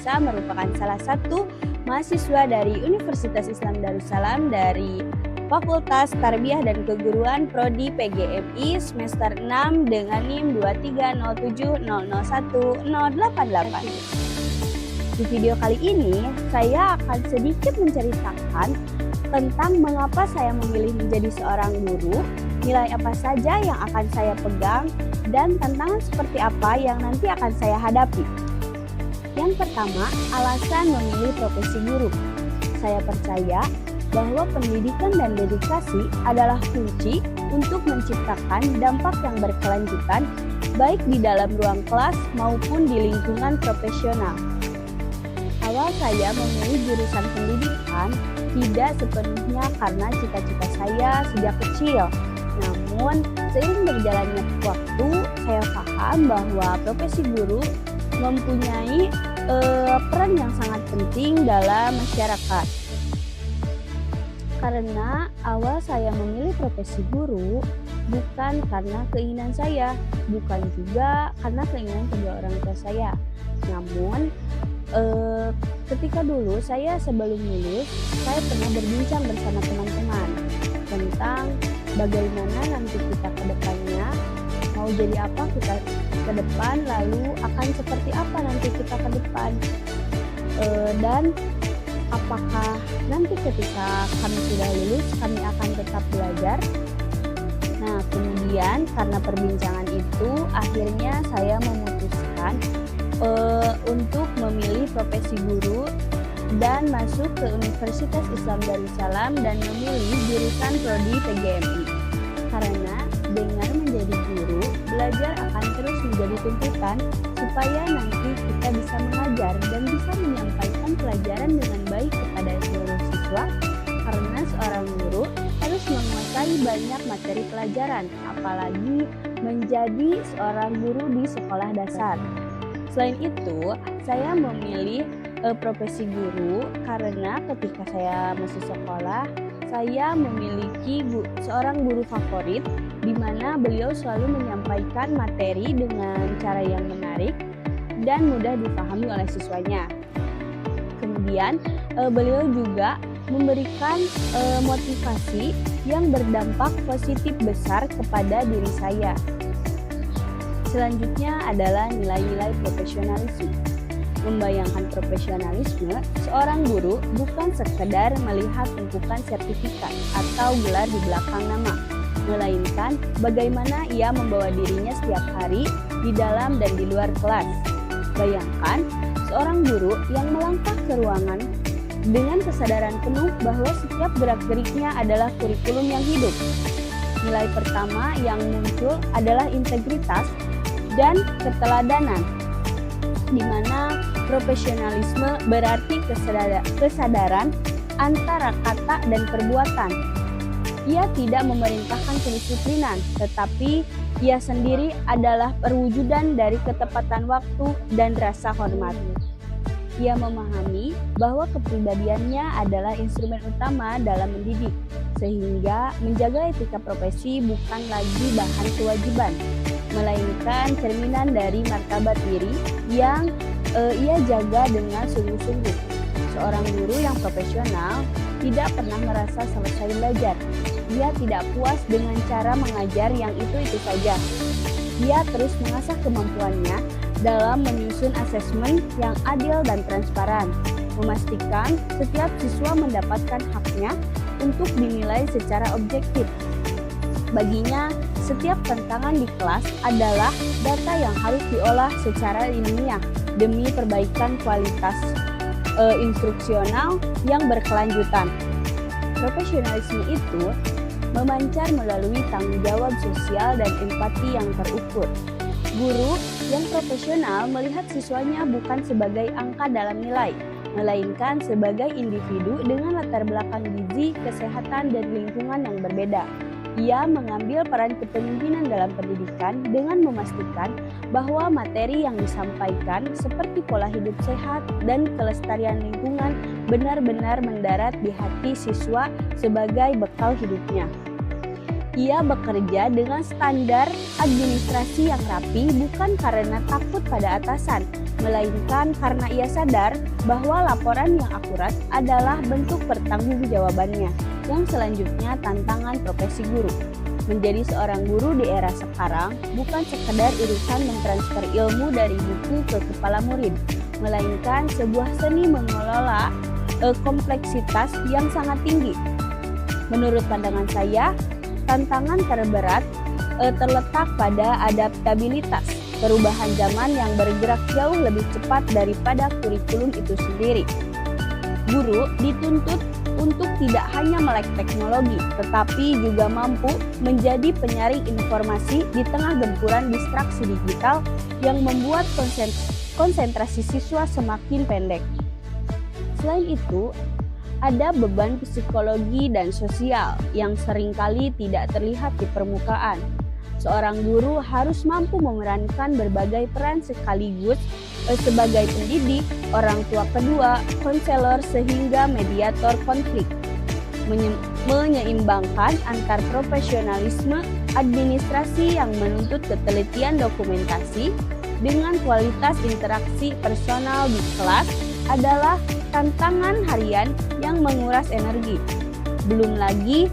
Nisa merupakan salah satu mahasiswa dari Universitas Islam Darussalam dari Fakultas Tarbiyah dan Keguruan Prodi PGMI semester 6 dengan NIM 230700188. Di video kali ini, saya akan sedikit menceritakan tentang mengapa saya memilih menjadi seorang guru, nilai apa saja yang akan saya pegang, dan tantangan seperti apa yang nanti akan saya hadapi. Yang pertama, alasan memilih profesi guru. Saya percaya bahwa pendidikan dan dedikasi adalah kunci untuk menciptakan dampak yang berkelanjutan baik di dalam ruang kelas maupun di lingkungan profesional. Awal saya memilih jurusan pendidikan tidak sepenuhnya karena cita-cita saya sejak kecil. Namun, seiring berjalannya waktu, saya paham bahwa profesi guru mempunyai peran yang sangat penting dalam masyarakat. Karena awal saya memilih profesi guru bukan karena keinginan saya, bukan juga karena keinginan kedua orang tua saya. Namun, ketika dulu saya sebelum lulus, saya pernah berbincang bersama teman-teman tentang bagaimana nanti kita ke depannya, mau jadi apa kita ke depan, lalu akan seperti apa nanti kita ke depan, dan apakah nanti ketika kami sudah lulus kami akan tetap belajar. Nah, kemudian karena perbincangan itu akhirnya saya memutuskan untuk memilih profesi guru dan masuk ke Universitas Islam Darussalam dan memilih jurusan Prodi PGMI. Karena dengan menjadi guru, belajar akan terus menjadi tuntutan supaya nanti kita bisa mengajar dan bisa menyampaikan pelajaran dengan baik kepada seluruh siswa, karena seorang guru harus menguasai banyak materi pelajaran, apalagi menjadi seorang guru di sekolah dasar. Selain itu, saya memilih profesi guru karena ketika saya masih sekolah, saya memiliki seorang guru favorit di mana beliau selalu menyampaikan materi dengan cara yang menarik dan mudah dipahami oleh siswanya. Kemudian beliau juga memberikan motivasi yang berdampak positif besar kepada diri saya. Selanjutnya adalah nilai-nilai profesionalisme. Membayangkan profesionalisme, seorang guru bukan sekedar melihat tumpukan sertifikat atau gelar di belakang nama, melainkan bagaimana ia membawa dirinya setiap hari di dalam dan di luar kelas. Bayangkan seorang guru yang melangkah ke ruangan dengan kesadaran penuh bahwa setiap gerak-geriknya adalah kurikulum yang hidup. Nilai pertama yang muncul adalah integritas dan keteladanan, di mana profesionalisme berarti kesadaran antara kata dan perbuatan. Ia tidak memerintahkan kedisiplinan, tetapi ia sendiri adalah perwujudan dari ketepatan waktu dan rasa hormat. Ia memahami bahwa kepribadiannya adalah instrumen utama dalam mendidik, sehingga menjaga etika profesi bukan lagi bahan kewajiban, melainkan cerminan dari martabat diri yang ia jaga dengan sungguh-sungguh. Seorang guru yang profesional tidak pernah merasa selesai belajar. Dia tidak puas dengan cara mengajar yang itu-itu saja. Dia terus mengasah kemampuannya dalam menyusun asesmen yang adil dan transparan, memastikan setiap siswa mendapatkan haknya untuk dinilai secara objektif. Baginya, setiap tantangan di kelas adalah data yang harus diolah secara ilmiah demi perbaikan kualitas instruksional yang berkelanjutan. Profesionalisme itu memancar melalui tanggung jawab sosial dan empati yang terukur. Guru yang profesional melihat siswanya bukan sebagai angka dalam nilai, melainkan sebagai individu dengan latar belakang gizi, kesehatan, dan lingkungan yang berbeda. Ia mengambil peran kepemimpinan dalam pendidikan dengan memastikan bahwa materi yang disampaikan seperti pola hidup sehat dan kelestarian lingkungan benar-benar mendarat di hati siswa sebagai bekal hidupnya. Ia bekerja dengan standar administrasi yang rapi bukan karena takut pada atasan, melainkan karena ia sadar bahwa laporan yang akurat adalah bentuk pertanggungjawabannya. Yang selanjutnya, tantangan profesi guru. Menjadi seorang guru di era sekarang bukan sekedar urusan mentransfer ilmu dari buku ke kepala murid, melainkan sebuah seni mengelola kompleksitas yang sangat tinggi. Menurut pandangan saya, tantangan terberat terletak pada adaptabilitas, perubahan zaman yang bergerak jauh lebih cepat daripada kurikulum itu sendiri. Guru dituntut untuk tidak hanya melek teknologi, tetapi juga mampu menjadi penyaring informasi di tengah gempuran distraksi digital yang membuat konsentrasi siswa semakin pendek. Selain itu, ada beban psikologi dan sosial yang seringkali tidak terlihat di permukaan. Seorang guru harus mampu memerankan berbagai peran sekaligus sebagai pendidik, orang tua kedua, konselor, sehingga mediator konflik. Menyeimbangkan antar profesionalisme administrasi yang menuntut ketelitian dokumentasi dengan kualitas interaksi personal di kelas adalah tantangan harian yang menguras energi. Belum lagi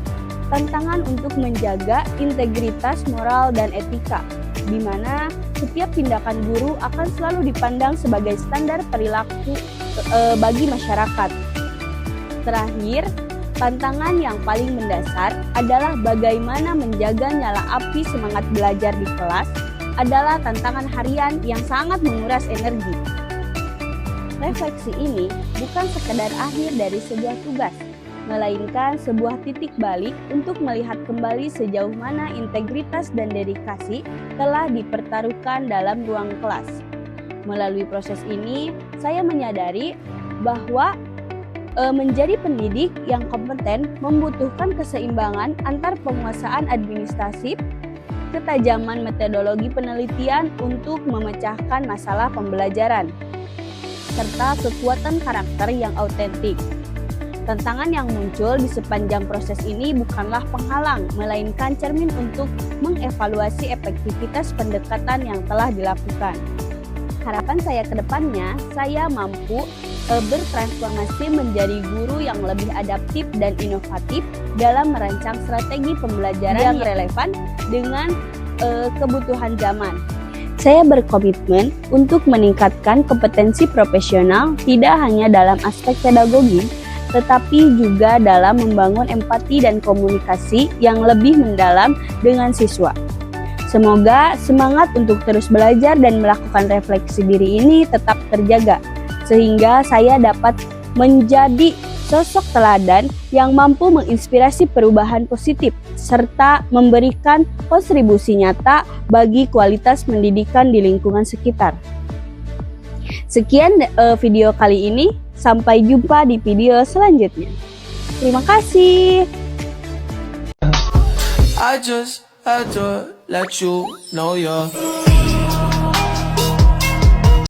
tantangan untuk menjaga integritas moral dan etika, di mana setiap tindakan guru akan selalu dipandang sebagai standar perilaku bagi masyarakat. Terakhir, tantangan yang paling mendasar adalah bagaimana menjaga nyala api semangat belajar di kelas adalah tantangan harian yang sangat menguras energi. Refleksi ini bukan sekedar akhir dari sebuah tugas, melainkan sebuah titik balik untuk melihat kembali sejauh mana integritas dan dedikasi telah dipertaruhkan dalam ruang kelas. Melalui proses ini, saya menyadari bahwa menjadi pendidik yang kompeten membutuhkan keseimbangan antar penguasaan administratif, ketajaman metodologi penelitian untuk memecahkan masalah pembelajaran, serta kekuatan karakter yang autentik. Tantangan yang muncul di sepanjang proses ini bukanlah penghalang, melainkan cermin untuk mengevaluasi efektivitas pendekatan yang telah dilakukan. Harapan saya ke depannya, saya mampu bertransformasi menjadi guru yang lebih adaptif dan inovatif dalam merancang strategi pembelajaran yang relevan dengan kebutuhan zaman. Saya berkomitmen untuk meningkatkan kompetensi profesional tidak hanya dalam aspek pedagogi, tetapi juga dalam membangun empati dan komunikasi yang lebih mendalam dengan siswa. Semoga semangat untuk terus belajar dan melakukan refleksi diri ini tetap terjaga, sehingga saya dapat menjadi sosok teladan yang mampu menginspirasi perubahan positif, serta memberikan kontribusi nyata bagi kualitas pendidikan di lingkungan sekitar. Sekian video kali ini, sampai jumpa di video selanjutnya. Terima kasih. I just had to let you know you're